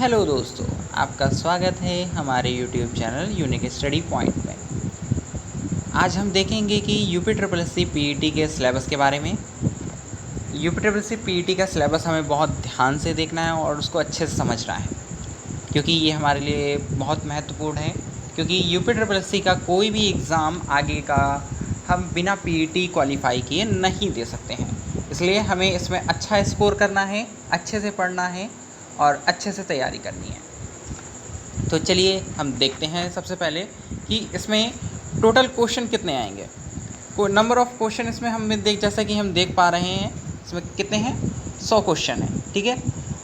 Hello दोस्तों, आपका स्वागत है हमारे YouTube channel unique study point में। आज हम देखेंगे कि UP triple S C PET के सिलेबस के बारे में। UP triple S C PET का सिलेबस हमें बहुत ध्यान से देखना है और उसको अच्छे से समझना है, क्योंकि ये हमारे लिए बहुत महत्वपूर्ण है। क्योंकि यूपी ट्रिपल एस सी का कोई भी एग्ज़ाम आगे का हम बिना पीईटी क्वालिफाई किए नहीं दे सकते हैं। इसलिए हमें इसमें अच्छा स्कोर करना है, अच्छे से पढ़ना है और अच्छे से तैयारी करनी है। तो चलिए हम देखते हैं सबसे पहले कि इसमें टोटल क्वेश्चन कितने आएंगे। नंबर ऑफ़ क्वेश्चन इसमें हम जैसा कि हम देख पा रहे हैं, इसमें कितने हैं, 100 क्वेश्चन हैं, ठीक है।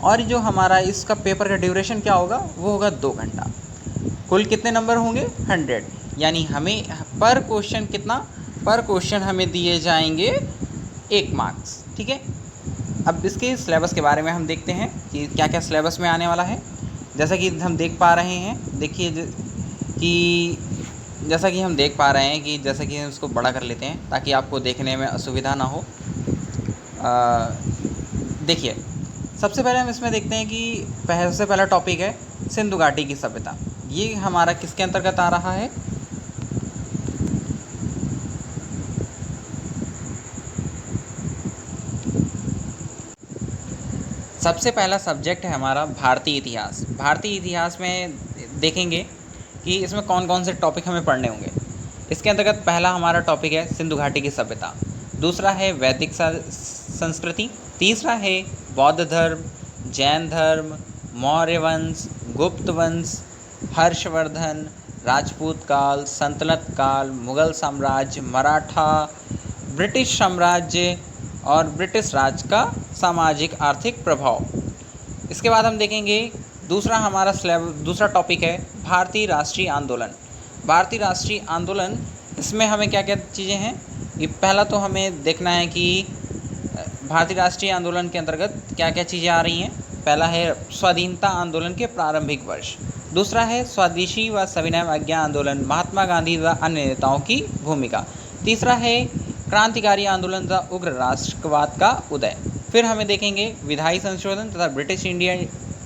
और जो हमारा इसका पेपर का ड्यूरेशन क्या होगा, वो होगा 2 घंटा। कुल कितने नंबर होंगे, 100। यानी हमें पर क्वेश्चन हमें दिए जाएंगे 1 मार्क्स, ठीक है। अब इसके सिलेबस के बारे में हम देखते हैं कि क्या क्या सिलेबस में आने वाला है। जैसा कि हम देख पा रहे हैं, जैसा कि हम इसको बड़ा कर लेते हैं ताकि आपको देखने में असुविधा ना हो। देखिए, सबसे पहले हम इसमें देखते हैं कि सबसे पहला टॉपिक है सिंधु घाटी की सभ्यता। ये हमारा किसके अंतर्गत आ रहा है, सबसे पहला सब्जेक्ट है हमारा भारतीय इतिहास। भारतीय इतिहास में देखेंगे कि इसमें कौन कौन से टॉपिक हमें पढ़ने होंगे। इसके अंतर्गत पहला हमारा टॉपिक है सिंधु घाटी की सभ्यता, दूसरा है वैदिक संस्कृति, तीसरा है बौद्ध धर्म, जैन धर्म, मौर्य वंश, गुप्त वंश, हर्षवर्धन, राजपूत काल, सल्तनत काल, मुगल साम्राज्य, मराठा, ब्रिटिश साम्राज्य और ब्रिटिश राज का सामाजिक आर्थिक प्रभाव। इसके बाद हम देखेंगे दूसरा टॉपिक है भारतीय राष्ट्रीय आंदोलन। भारतीय राष्ट्रीय आंदोलन, इसमें हमें क्या क्या चीज़ें हैं, ये पहला तो हमें देखना है कि भारतीय राष्ट्रीय आंदोलन के अंतर्गत क्या क्या चीज़ें आ रही हैं। पहला है स्वाधीनता आंदोलन के प्रारंभिक वर्ष, दूसरा है स्वदेशी व सविनय अवज्ञा आंदोलन, महात्मा गांधी व अन्य नेताओं की भूमिका, तीसरा है क्रांतिकारी आंदोलन तथा उग्र राष्ट्रवाद का उदय। फिर हमें देखेंगे विधायी संशोधन तथा ब्रिटिश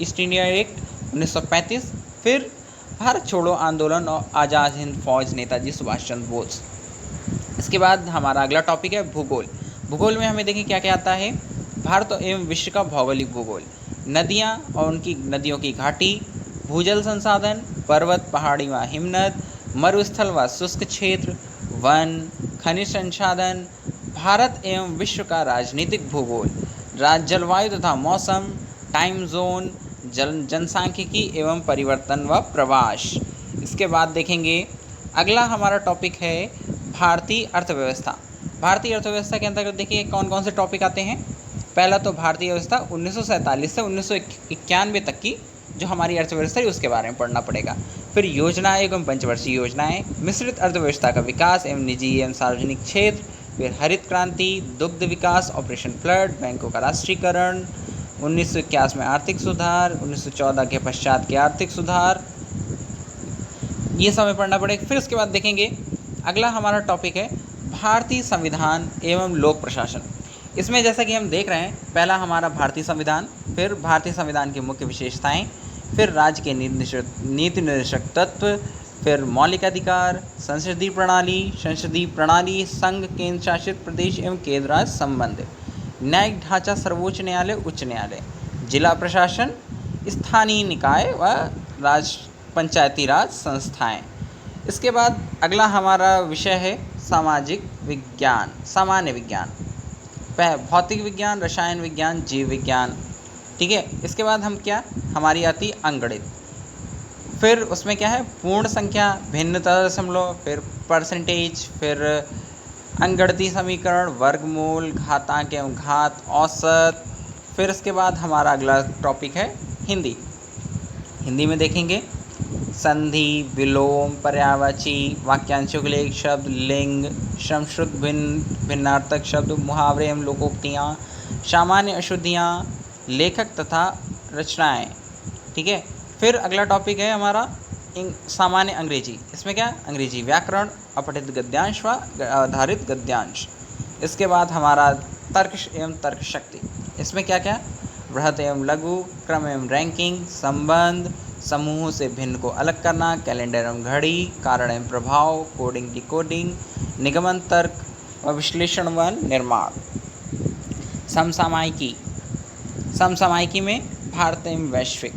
ईस्ट इंडिया एक्ट 1935, फिर भारत छोड़ो आंदोलन और आज़ाद हिंद फौज नेताजी सुभाष चंद्र बोस। इसके बाद हमारा अगला टॉपिक है भूगोल। भूगोल में हमें देखें क्या क्या आता है, भारत एवं विश्व का भौगोलिक भूगोल, नदियाँ और उनकी नदियों की घाटी, भूजल संसाधन, पर्वत पहाड़ी व हिमनद, मरुस्थल व शुष्क क्षेत्र, वन, खनिज संसाधन, भारत एवं विश्व का राजनीतिक भूगोल, जलवायु तथा मौसम, टाइम जोन, जनसांख्यिकी एवं परिवर्तन व प्रवास। इसके बाद देखेंगे अगला हमारा टॉपिक है भारतीय अर्थव्यवस्था। भारतीय अर्थव्यवस्था के अंतर्गत देखिए कौन कौन से टॉपिक आते हैं। पहला तो भारतीय व्यवस्था 1947 से 1991 तक की जो हमारी अर्थव्यवस्था है उसके बारे में पढ़ना पड़ेगा। फिर योजना एवं पंचवर्षीय योजनाएं, मिश्रित अर्थव्यवस्था का विकास एवं निजी एवं सार्वजनिक क्षेत्र, फिर हरित क्रांति, दुग्ध विकास, ऑपरेशन फ्लड, बैंकों का राष्ट्रीयकरण, 1981 में आर्थिक सुधार, 1914 के पश्चात के आर्थिक सुधार, ये सब हमें पढ़ना पड़ेगा। फिर उसके बाद देखेंगे अगला हमारा टॉपिक है भारतीय संविधान एवं लोक प्रशासन। इसमें जैसा कि हम देख रहे हैं, पहला हमारा भारतीय संविधान, फिर भारतीय संविधान की मुख्य विशेषताएं, फिर राज्य के नीति निर्देशक तत्व, फिर मौलिक अधिकार, संसदीय प्रणाली, संघ, केंद्र शासित प्रदेश एवं केंद्र राज्य संबंध, न्यायिक ढांचा, सर्वोच्च न्यायालय, उच्च न्यायालय, जिला प्रशासन, स्थानीय निकाय व पंचायती राज संस्थाएं। इसके बाद अगला हमारा विषय है सामाजिक विज्ञान, सामान्य विज्ञान, भौतिक विज्ञान, रसायन विज्ञान, जीव विज्ञान, ठीक है। इसके बाद हमारी आती अंकगणित। फिर उसमें क्या है, पूर्ण संख्या, भिन्नता दशमलव, फिर परसेंटेज, फिर अंकगणितीय समीकरण, वर्गमूल, घातांक एवं घात, औसत। फिर इसके बाद हमारा अगला टॉपिक है हिंदी। हिंदी में देखेंगे संधि, विलोम, पर्यायवाची, वाक्यांशों के लिए एक शब्द, लिंग, श्रमश्रुत, भिन्नार्थक शब्द, मुहावरे एवं लोकोक्तियाँ, सामान्य अशुद्धियाँ, लेखक तथा रचनाएं, ठीक है। फिर अगला टॉपिक है हमारा सामान्य अंग्रेजी। इसमें क्या, अंग्रेजी व्याकरण, अपठित गद्यांश व आधारित गद्यांश। इसके बाद हमारा तर्क एवं तर्क शक्ति। इसमें क्या क्या, बृहत एवं लघु, क्रम एवं रैंकिंग, संबंध, समूहों से भिन्न को अलग करना, कैलेंडर एवं घड़ी, कारण एवं प्रभाव, कोडिंग डिकोडिंग, निगमन तर्क और विश्लेषण व निर्माण। समसामयिकी, समसामयिकी में भारत एवं वैश्विक।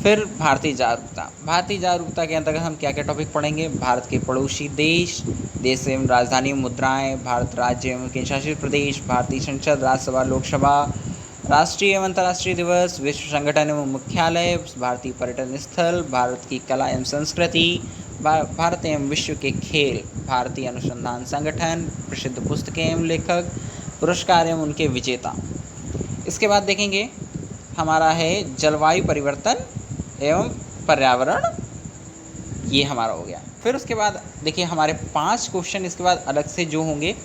फिर भारतीय जागरूकता, भारतीय जागरूकता के अंतर्गत हम क्या क्या टॉपिक पढ़ेंगे? भारत के पड़ोसी देश, देश एवं राजधानी मुद्राएं, भारत राज्य एवं केंद्र शासित प्रदेश, भारतीय संसद, राज्यसभा, लोकसभा, राष्ट्रीय एवं अंतर्राष्ट्रीय दिवस, विश्व संगठन एवं मुख्यालय, भारतीय पर्यटन स्थल, भारत की कला एवं संस्कृति, भारत एवं विश्व के खेल, भारतीय अनुसंधान संगठन, प्रसिद्ध पुस्तकें एवं लेखक, पुरस्कार एवं उनके विजेता। इसके बाद देखेंगे हमारा है जलवायु परिवर्तन एवं पर्यावरण, ये हमारा हो गया। फिर उसके बाद देखिए हमारे 5 क्वेश्चन इसके बाद अलग से जो होंगे,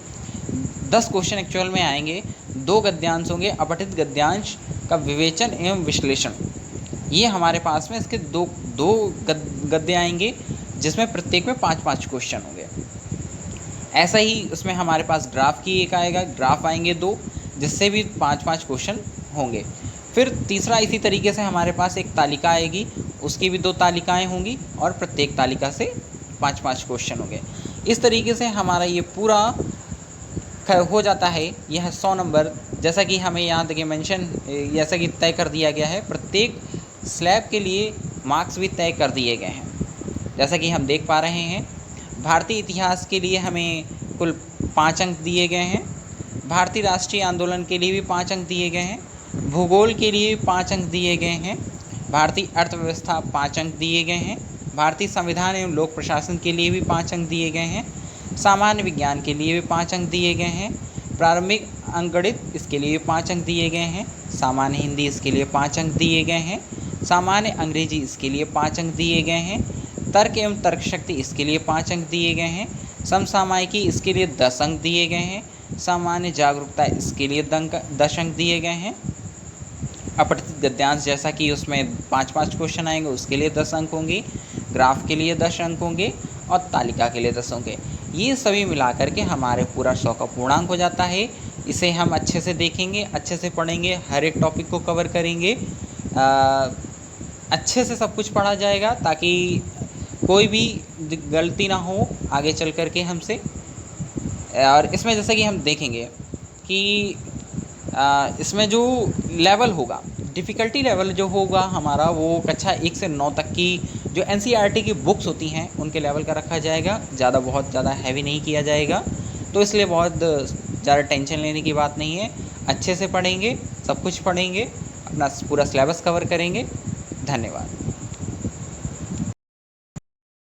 10 क्वेश्चन एक्चुअल में आएंगे, 2 गद्यांश होंगे, अपठित गद्यांश का विवेचन एवं विश्लेषण। ये हमारे पास में इसके दो गद्य आएंगे, जिसमें प्रत्येक में 5-5 क्वेश्चन होंगे। ऐसा ही उसमें हमारे पास ग्राफ की एक आएगा, ग्राफ आएंगे 2, जिससे भी 5-5 क्वेश्चन होंगे। फिर तीसरा इसी तरीके से हमारे पास एक तालिका आएगी, उसकी भी 2 तालिकाएं होंगी और प्रत्येक तालिका से 5-5 क्वेश्चन होंगे। इस तरीके से हमारा ये पूरा हो जाता है। यह 100 नंबर, जैसा कि हमें यहाँ देखिए मेंशन, जैसा कि तय कर दिया गया है, प्रत्येक स्लैब के लिए मार्क्स भी तय कर दिए गए हैं। जैसा कि हम देख पा रहे हैं, भारतीय इतिहास के लिए हमें कुल 5 अंक दिए गए हैं, भारतीय राष्ट्रीय आंदोलन के लिए भी 5 अंक दिए गए हैं, भूगोल के लिए 5 अंक दिए गए हैं, भारतीय अर्थव्यवस्था 5 अंक दिए गए हैं, भारतीय संविधान एवं लोक प्रशासन के लिए भी 5 अंक दिए गए हैं, सामान्य विज्ञान के लिए भी 5 अंक दिए गए हैं, प्रारंभिक अंकगणित इसके लिए 5 अंक दिए गए हैं, सामान्य हिंदी इसके लिए 5 अंक दिए गए हैं, सामान्य अंग्रेजी इसके लिए 5 अंक दिए गए हैं, तर्क एवं तर्क शक्ति इसके लिए 5 अंक दिए गए हैं, समसामयिकी इसके लिए 10 अंक दिए गए हैं, सामान्य जागरूकता इसके लिए 10 अंक दिए गए हैं, अपठित गद्यांश जैसा कि उसमें 5-5 क्वेश्चन आएंगे, उसके लिए 10 अंक होंगे, ग्राफ के लिए 10 अंक होंगे और तालिका के लिए 10 होंगे। ये सभी मिलाकर के हमारे पूरा 100 का पूर्णांक हो जाता है। इसे हम अच्छे से देखेंगे, अच्छे से पढ़ेंगे, हर एक टॉपिक को कवर करेंगे, अच्छे से सब कुछ पढ़ा जाएगा ताकि कोई भी गलती ना हो आगे चल कर के हमसे। और इसमें जैसे कि हम देखेंगे कि इसमें जो लेवल होगा, डिफ़िकल्टी लेवल जो होगा हमारा, वो कक्षा 1 से 9 तक की जो NCERT की बुक्स होती हैं उनके लेवल का रखा जाएगा, बहुत ज़्यादा हैवी नहीं किया जाएगा। तो इसलिए बहुत ज़्यादा टेंशन लेने की बात नहीं है, अच्छे से पढ़ेंगे, सब कुछ पढ़ेंगे, अपना पूरा सिलेबस कवर करेंगे। धन्यवाद।